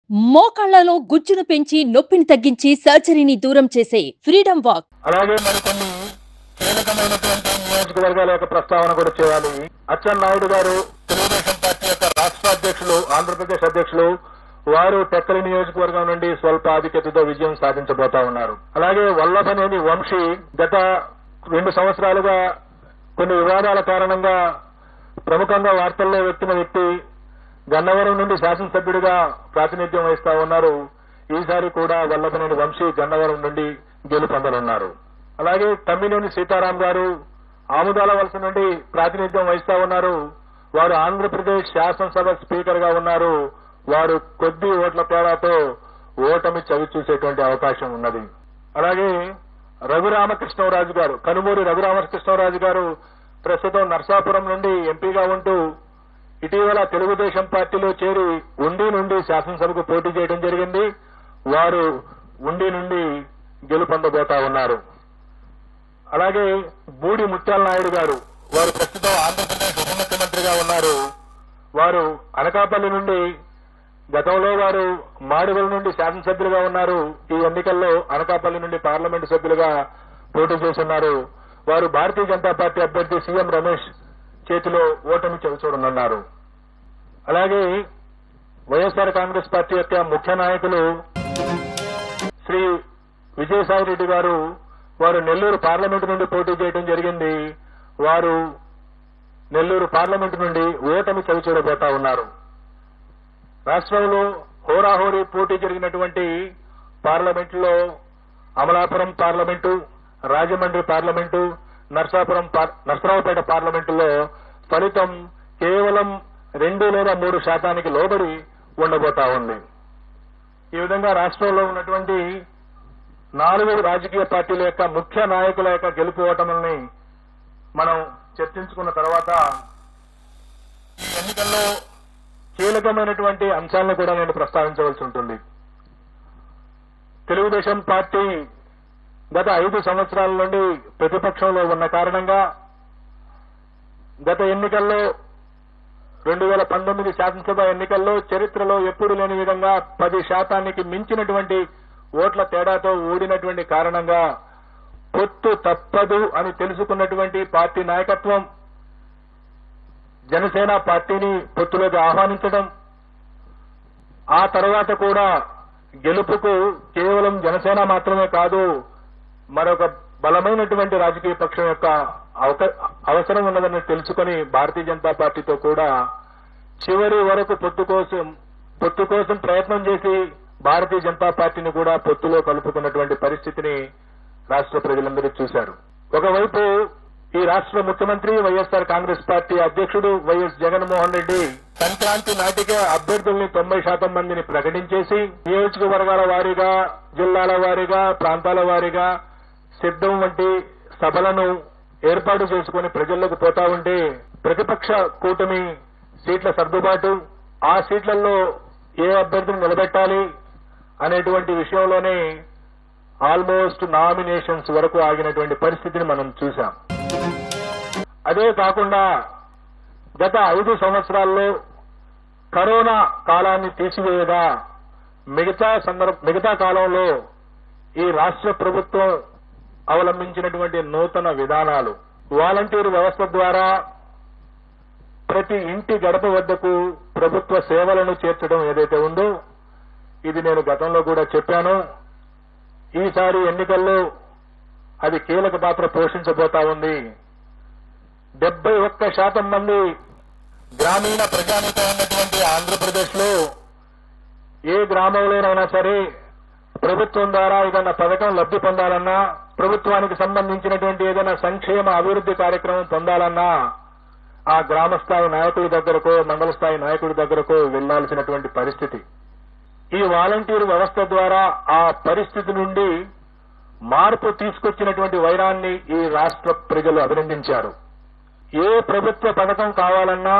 మోకాళ్లలో గుజ్జును పెంచి నొప్పిని తగ్గించి సర్జరీని దూరం చేసే ఫ్రీడమ్ వాక్. అలాగే మరికొన్ని కీలకమైనటువంటి నియోజకవర్గాల యొక్క ప్రస్తావన కూడా చేయాలి. అచ్చెన్నాయుడు గారు తెలుగుదేశం పార్టీ యొక్క రాష్ట్ర అధ్యక్షులు, ఆంధ్రప్రదేశ్ అధ్యక్షులు, వారు టెక్కలి నియోజకవర్గం నుండి స్వల్ప ఆధిక్యతతో విజయం సాధించబోతా ఉన్నారు. అలాగే వల్లభనేని వంశీ గత 2 సంవత్సరాలుగా కొన్ని వివాదాల కారణంగా ప్రముఖంగా వార్తల్లో వ్యక్తిన వ్యక్తి గన్నవరం నుండి శాసనసభ్యుడిగా ప్రాతినిధ్యం వహిస్తా ఉన్నారు. ఈసారి కూడా వల్లభనేని వంశీ గన్నవరం నుండి గెలుపొందనున్నారు. అలాగే తమ్మినేని సీతారాం గారు ఆముదాల వలస నుండి ప్రాతినిధ్యం వహిస్తా ఉన్నారు. వారు ఆంధ్రప్రదేశ్ శాసనసభ స్పీకర్ గా ఉన్నారు. వారు కొద్ది ఓట్ల తేడాతో ఓటమి చవి చూసేటువంటి అవకాశం ఉన్నది. అలాగే రఘురామకృష్ణరాజు గారు, కనుమూరి రఘురామకృష్ణరాజు గారు ప్రస్తుతం నర్సాపురం నుండి ఎంపీగా ఉంటూ ఇటీవల తెలుగుదేశం పార్టీలో చేరి ఉండి నుండి శాసనసభకు పోటీ చేయడం జరిగింది. వారు ఉండి నుండి గెలుపొందబోతా ఉన్నారు. అలాగే బూడి ముత్యాల నాయుడు గారు, వారు ప్రస్తుతం ఆంధ్రప్రదేశ్ ఉప ముఖ్యమంత్రిగా ఉన్నారు. వారు అనకాపల్లి నుండి, గతంలో వారు మాడుగుల నుండి శాసనసభ్యులుగా ఉన్నారు. ఈ ఎన్నికల్లో అనకాపల్లి నుండి పార్లమెంటు సభ్యులుగా పోటీ చేస్తున్నారు. వారు భారతీయ జనతా పార్టీ అభ్యర్థి సీఎం రమేష్ చేతిలో ఓటమి చవిచూడనున్నారు. అలాగే వైఎస్ఆర్ కాంగ్రెస్ పార్టీ యొక్క ముఖ్య నాయకులు శ్రీ విజయసాయి రెడ్డి గారు, వారు నెల్లూరు పార్లమెంటు నుండి పోటీ చేయడం జరిగింది. వారు నెల్లూరు పార్లమెంటు నుండి ఓటమి చవిచూడబోతా ఉన్నారు. రాష్ట్రంలో హోరాహోరీ పోటీ జరిగినటువంటి పార్లమెంటులో అమలాపురం పార్లమెంటు, రాజమండ్రి పార్లమెంటు, నర్సరావుపేట పార్లమెంటులో ఫలితం కేవలం 2 లేదా 3% లోబడి ఉండబోతా ఉంది. ఈ విధంగా రాష్ట్రంలో ఉన్నటువంటి 4 రాజకీయ పార్టీల యొక్క ముఖ్య నాయకుల యొక్క గెలుపు ఓటముల్ని మనం చర్చించుకున్న తర్వాత ఈ ఎన్నికల్లో కీలకమైనటువంటి అంశాలను కూడా నేను ప్రస్తావించవలసి ఉంటుంది. తెలుగుదేశం పార్టీ గత 5 సంవత్సరాల నుండి ప్రతిపక్షంలో ఉన్న కారణంగా గత ఎన్నికల్లో 2019 శాసనసభ ఎన్నికల్లో చరిత్రలో ఎప్పుడు లేని విధంగా 10% మించినటువంటి ఓట్ల తేడాతో ఓడినటువంటి కారణంగా పొత్తు తప్పదు అని తెలుసుకున్నటువంటి పార్టీ నాయకత్వం జనసేన పార్టీని పొత్తులోకి ఆహ్వానించడం, ఆ తర్వాత కూడా గెలుపుకు కేవలం జనసేన మాత్రమే కాదు, మరొక బలమైనటువంటి రాజకీయ పక్షం యొక్క అవసరం ఉన్నదని తెలుసుకుని భారతీయ జనతా పార్టీతో కూడా చివరి వరకు పొత్తు కోసం ప్రయత్నం చేసి భారతీయ జనతా పార్టీని కూడా పొత్తులో కలుపుకున్నటువంటి పరిస్థితిని రాష్ట్ర ప్రజలందరూ చూశారు. ఒకవైపు ఈ రాష్ట్ర ముఖ్యమంత్రి వైఎస్ఆర్ కాంగ్రెస్ పార్టీ అధ్యక్షుడు వైఎస్ జగన్మోహన్ రెడ్డి సంక్రాంతి నాటికే అభ్యర్థుల్ని 90% మందిని ప్రకటించేసి నియోజకవర్గాల వారీగా, జిల్లాల వారీగా, ప్రాంతాల వారీగా సిద్ధం వంటి సభలను ఏర్పాటు చేసుకుని ప్రజల్లోకి పోతా ఉంటే ప్రతిపక్ష కూటమి సీట్ల సర్దుబాటు, ఆ సీట్లలో ఏ అభ్యర్థిని నిలబెట్టాలి అనేటువంటి విషయంలోనే ఆల్మోస్ట్ నామినేషన్స్ వరకు ఆగినటువంటి పరిస్థితిని మనం చూశాం. అదే కాకుండా గత 5 కరోనా కాలాన్ని తీసివేయగా మిగతా కాలంలో ఈ రాష్ట్ర ప్రభుత్వం అవలంబించినటువంటి నూతన విధానాలు, వాలంటీర్ వ్యవస్థ ద్వారా ప్రతి ఇంటి గడప వద్దకు ప్రభుత్వ సేవలను చేర్చడం ఏదైతే ఉందో, ఇది నేను గతంలో కూడా చెప్పాను. ఈసారి ఎన్నికల్లో అది కీలక పాత్ర పోషించబోతా ఉంది. 71% మంది గ్రామీణ ప్రజానీకం ఉన్నటువంటి ఆంధ్రప్రదేశ్ లో ఏ గ్రామంలోనైనా సరే ప్రభుత్వం ద్వారా ఏదైనా పథకం లబ్ధి పొందాలన్నా, ప్రభుత్వానికి సంబంధించినటువంటి ఏదైనా సంక్షేమ అభివృద్ధి కార్యక్రమం పొందాలన్నా ఆ గ్రామ స్థాయి నాయకుడి దగ్గరకో, మండల స్థాయి నాయకుడి దగ్గరకో వెళ్లాల్సినటువంటి పరిస్థితి. ఈ వాలంటీర్ వ్యవస్థ ద్వారా ఆ పరిస్థితి నుండి మార్పు తీసుకొచ్చినటువంటి వైరాన్ని ఈ రాష్ట్ర ప్రజలు అభినందించారు. ఏ ప్రభుత్వ పథకం కావాలన్నా,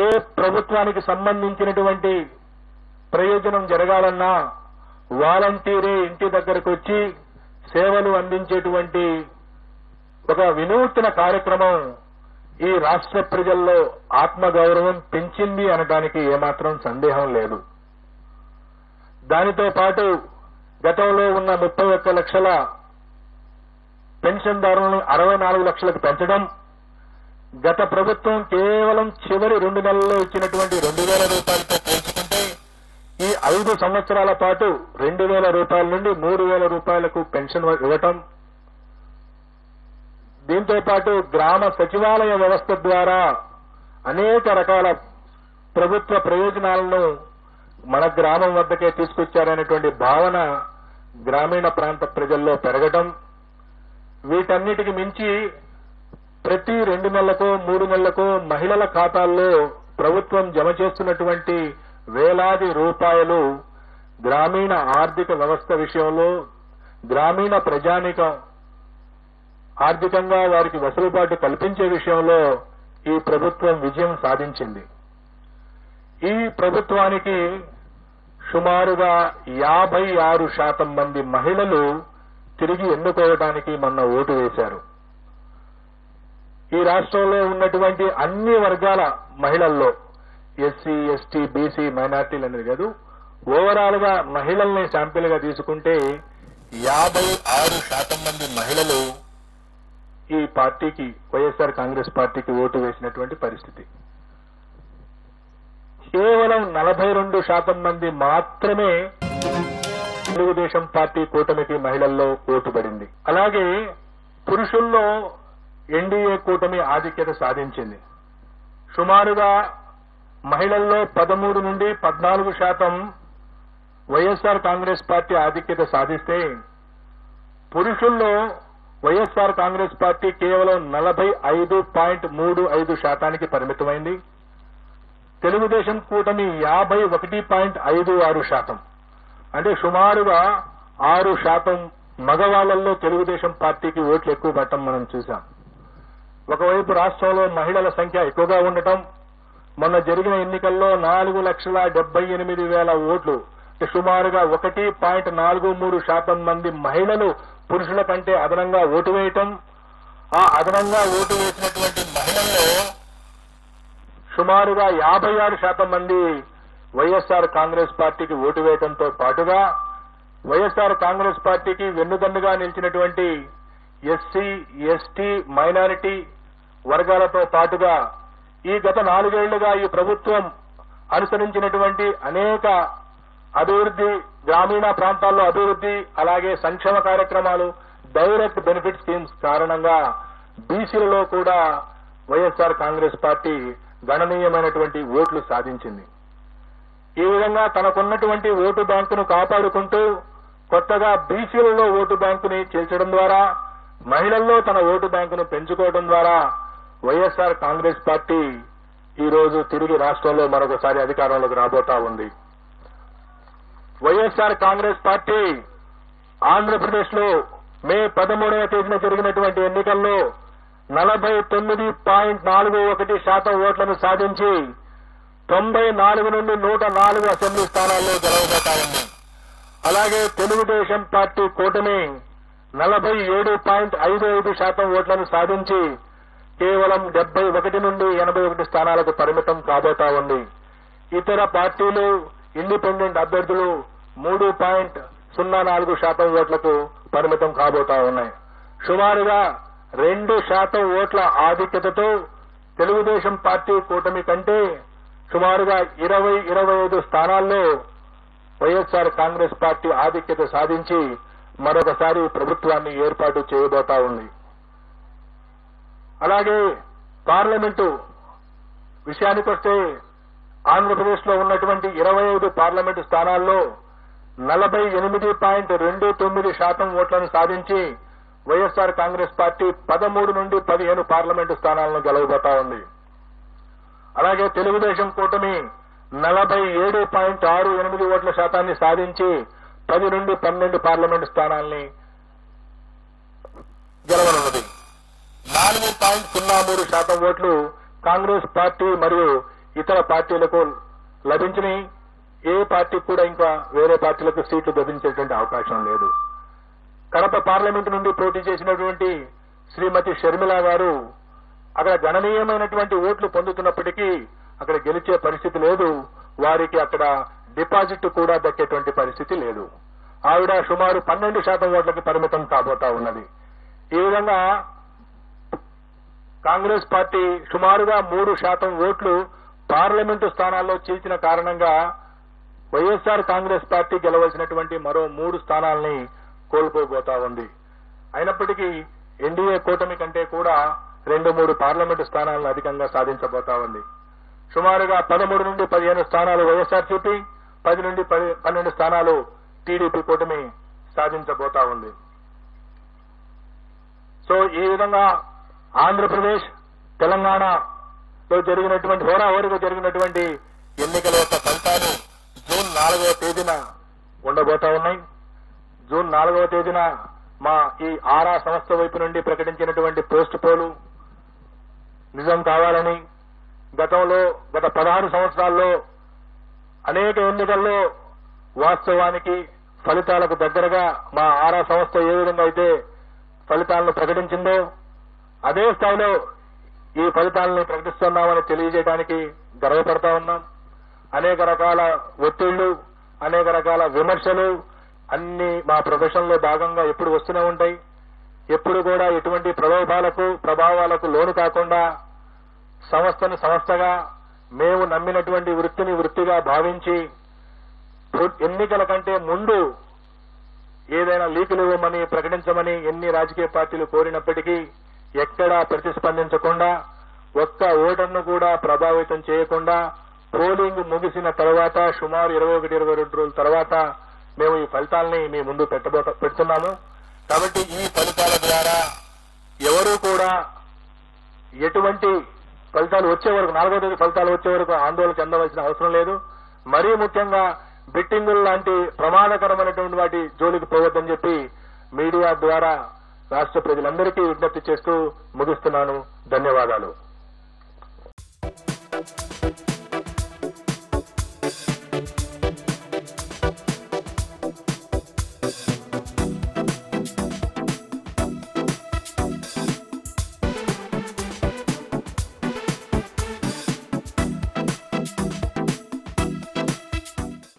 ఏ ప్రభుత్వానికి సంబంధించినటువంటి ప్రయోజనం జరగాలన్నా వాలంటీరే ఇంటి దగ్గరకు వచ్చి సేవలు అందించేటువంటి ఒక వినూత్న కార్యక్రమం ఈ రాష్ట్ర ప్రజల్లో ఆత్మగౌరవం పెంచింది అనడానికి ఏమాత్రం సందేహం లేదు. దానితో పాటు గతంలో ఉన్న 31 లక్షల పెన్షన్దారులను 64 లక్షలకు పెంచడం, గత ప్రభుత్వం కేవలం చివరి 2 నెలల్లో ఇచ్చినటువంటి 2,000 రూపాయలతో పోల్చుకుంటే ఈ 5 సంవత్సరాల పాటు 2,000 రూపాయల నుండి 3,000 రూపాయలకు పెన్షన్ ఇవ్వటం, దీంతో పాటు గ్రామ సచివాలయ వ్యవస్థ ద్వారా అనేక రకాల ప్రభుత్వ ప్రయోజనాలను మన గ్రామం వద్దకే తీసుకొచ్చారనేటువంటి భావన గ్రామీణ ప్రాంత ప్రజల్లో పెరగడం, వీటన్నిటికి మించి ప్రతి 2 నెలలకో 3 నెలలకో మహిళల ఖాతాల్లో ప్రభుత్వం జమ చేస్తున్నటువంటి వేలాది రూపాయలు గ్రామీణ ఆర్థిక వ్యవస్థ విషయంలో గ్రామీణ ప్రజానీకం ఆర్థికంగా వారికి వెసులుబాటు కల్పించే విషయంలో ఈ ప్రభుత్వం విజయం సాధించింది. ఈ ప్రభుత్వానికి సుమారుగా 56% మంది మహిళలు తిరిగి ఎన్నుకోవడానికి మొన్న ఓటు వేశారు. ఈ రాష్ట్రంలో ఉన్నటువంటి అన్ని వర్గాల మహిళల్లో ఎస్సీ, ఎస్టీ, బీసీ, మైనార్టీలు అనేది కాదు, ఓవరాల్ గా మహిళల్ని శాంపిల్ గా తీసుకుంటే 56% మంది మహిళలు ఈ పార్టీకి, వైఎస్ఆర్ కాంగ్రెస్ పార్టీకి ఓటు వేసినటువంటి పరిస్థితి. కేవలం 42% మంది మాత్రమే తెలుగుదేశం పార్టీ కూటమికి మహిళల్లో ఓటు పడింది. అలాగే పురుషుల్లో ఎన్డీఏ కూటమి ఆధిక్యత సాధించింది. సుమారుగా మహిళల్లో 13 నుండి 14% వైఎస్ఆర్ కాంగ్రెస్ పార్టీ ఆధిక్యత సాధిస్తే, పురుషుల్లో వైఎస్ఆర్ కాంగ్రెస్ పార్టీ కేవలం 45.35% పరిమితమైంది. తెలుగుదేశం కూటమి 51.56%, అంటే సుమారుగా 6% మగవాళ్లలో తెలుగుదేశం పార్టీకి ఓట్లు ఎక్కువ పట్టడం మనం చూశాం. ఒకవైపు రాష్ట్రంలో మహిళల సంఖ్య ఎక్కువగా ఉండటం, మొన్న జరిగిన ఎన్నికల్లో 4,78,000 ఓట్లు, సుమారుగా 1.43% మంది మహిళలు పురుషుల కంటే అదనంగా ఓటు వేయటం, ఆ అదనంగా ఓటు వేసినటువంటి మహిళల్లో సుమారుగా 56% మంది వైఎస్ఆర్ కాంగ్రెస్ పార్టీకి ఓటు వేయడంతో పాటుగా వైఎస్ఆర్ కాంగ్రెస్ పార్టీకి వెన్నుదన్నుగా నిలిచినటువంటి ఎస్సీ, ఎస్టీ, మైనారిటీ వర్గాలతో పాటుగా ఈ గత 4 ఏళ్లుగా ఈ ప్రభుత్వం అనుసరించినటువంటి అనేక అభివృద్ధి, గ్రామీణ ప్రాంతాల్లో అభివృద్ధి, అలాగే సంక్షేమ కార్యక్రమాలు, డైరెక్ట్ బెనిఫిట్ స్కీమ్స్ కారణంగా బీసీలలో కూడా వైఎస్ఆర్ కాంగ్రెస్ పార్టీ గణనీయమైనటువంటి ఓట్లు సాధించింది. ఈ విధంగా తనకున్నటువంటి ఓటు బ్యాంకును కాపాడుకుంటూ కొత్తగా బీసీలలో ఓటు బ్యాంకుని చేర్చడం ద్వారా, మహిళల్లో తన ఓటు బ్యాంకును పెంచుకోవడం ద్వారా వైఎస్ఆర్ కాంగ్రెస్ పార్టీ ఈ రోజు తిరిగి రాష్ట్రంలో మరొకసారి అధికారంలోకి రాబోతా ఉంది. వైఎస్ఆర్ కాంగ్రెస్ పార్టీ ఆంధ్రప్రదేశ్ లో మే 13వ తేదీన జరిగినటువంటి ఎన్నికల్లో 49.41% ఓట్లను సాధించి 94 నుండి 104 అసెంబ్లీ స్థానాల్లో గెలవబోతా ఉంది. అలాగే తెలుగుదేశం పార్టీ కూటమి 47.55% ఓట్లను సాధించి కేవలం 71 నుండి 81 స్థానాలకు పరిమితం కాబోతా ఉంది. ఇతర పార్టీలు, ఇండిపెండెంట్ అభ్యర్థులు 3.04% ఓట్లకు పరిమితం కాబోతా ఉన్నాయి. సుమారుగా 2% ఓట్ల ఆధిక్యతతో తెలుగుదేశం పార్టీ కూటమి కంటే సుమారుగా 20-25 స్థానాల్లో వైఎస్ఆర్ కాంగ్రెస్ పార్టీ ఆధిక్యత సాధించి మరొకసారి ప్రభుత్వాన్ని ఏర్పాటు చేయబోతా ఉంది. అలాగే పార్లమెంటు విషయానికొస్తే ఆంధ్రప్రదేశ్ లో ఉన్నటువంటి 25 పార్లమెంటు స్థానాల్లో 48.29% ఓట్లను సాధించి వైఎస్ఆర్ కాంగ్రెస్ పార్టీ 13 నుండి 15 పార్లమెంటు స్థానాలను గెలవబోతా ఉంది. అలాగే తెలుగుదేశం కూటమి 47.68 ఓట్ల శాతాన్ని సాధించి 10 నుండి 12 పార్లమెంటు స్థానాల్ని గెలవనున్నది. 4.03% ఓట్లు కాంగ్రెస్ పార్టీ మరియు ఇతర పార్టీలకు లభించినాయి. ఏ పార్టీ కూడా ఇంకా వేరే పార్టీలకు సీట్లు లభించేటువంటి అవకాశం లేదు. కడప పార్లమెంటు నుండి పోటీ చేసినటువంటి శ్రీమతి షర్మిల గారు అక్కడ గణనీయమైనటువంటి ఓట్లు పొందుతున్నప్పటికీ అక్కడ గెలిచే పరిస్థితి లేదు. వారికి అక్కడ డిపాజిట్ కూడా దక్కేటువంటి పరిస్థితి లేదు. ఆవిడ సుమారు 12% ఓట్లకి పరిమితం కాబోతా ఉన్నది. ఈ విధంగా కాంగ్రెస్ పార్టీ సుమారుగా 3% ఓట్లు పార్లమెంటు స్థానాల్లో చీల్చిన కారణంగా వైఎస్ఆర్ కాంగ్రెస్ పార్టీ గెలవలసినటువంటి మరో 3 స్థానాల్ని కోల్పోబోతా ఉంది. అయినప్పటికీ ఎన్డీఏ కూటమి కంటే కూడా 2-3 పార్లమెంటు స్థానాలను అధికంగా సాధించబోతా ఉంది. సుమారుగా 13 నుండి 15 స్థానాలు వైఎస్ఆర్సీపీ, 10 నుండి 12 స్థానాలు టీడీపీ కూటమి సాధించబోతా ఉంది. సో ఈ విధంగా ఆంధ్రప్రదేశ్, తెలంగాణలో జరిగినటువంటి హోరాహోరీగా జరిగినటువంటి ఎన్నికల యొక్క ఫలితాలు జూన్ 4వ తేదీన ఉండబోతా ఉన్నాయి. జూన్ 4వ తేదీన మా ఈ ఆరా సంస్థ వైపు నుండి ప్రకటించినటువంటి పోస్ట్ పోలు నిజం కావాలని, గత 16 సంవత్సరాల్లో అనేక ఎన్నికల్లో వాస్తవానికి ఫలితాలకు దగ్గరగా మా ఆరా సంస్థ ఏ విధంగా అయితే ఫలితాలను ప్రకటించిందో అదే స్థాయిలో ఈ ఫలితాలను ప్రకటిస్తున్నామని తెలియజేయడానికి గర్వపడతా ఉన్నాం. అనేక రకాల ఒత్తిళ్లు, అనేక రకాల విమర్శలు అన్ని మా ప్రొఫెషన్ లో భాగంగా ఎప్పుడు వస్తూనే ఉంటాయి. ఎప్పుడు కూడా ఎటువంటి ప్రభావాలకు లోను కాకుండా సంస్థను సంస్థగా మేము నమ్మినటువంటి వృత్తిని వృత్తిగా భావించి ఎన్నికల కంటే ముందు ఏదైనా లీకులు ఇవ్వమని ప్రకటించమని ఎన్ని రాజకీయ పార్టీలు కోరినప్పటికీ ఎక్కడా ప్రతిస్పందించకుండా, ఒక్క ఓటర్ను కూడా ప్రభావితం చేయకుండా పోలింగ్ ముగిసిన తర్వాత సుమారు 21-22 రోజుల తర్వాత మేము ఈ ఫలితాలని మీ ముందు పెడుతున్నాము. కాబట్టి ఈ ఫలితాల ద్వారా ఎవరూ కూడా ఎటువంటి ఫలితాలు వచ్చే వరకు, 4వ తేదీ ఫలితాలు వచ్చే వరకు ఆందోళన చెందవలసిన అవసరం లేదు. మరీ ముఖ్యంగా బెట్టింగులు లాంటి ప్రమాదకరమైనటువంటి వాటి జోలికి పోవద్దని చెప్పి మీడియా ద్వారా రాష్ట్ర ప్రజలందరికీ విజ్ఞప్తి చేస్తూ ముగిస్తున్నాను. ధన్యవాదాలు.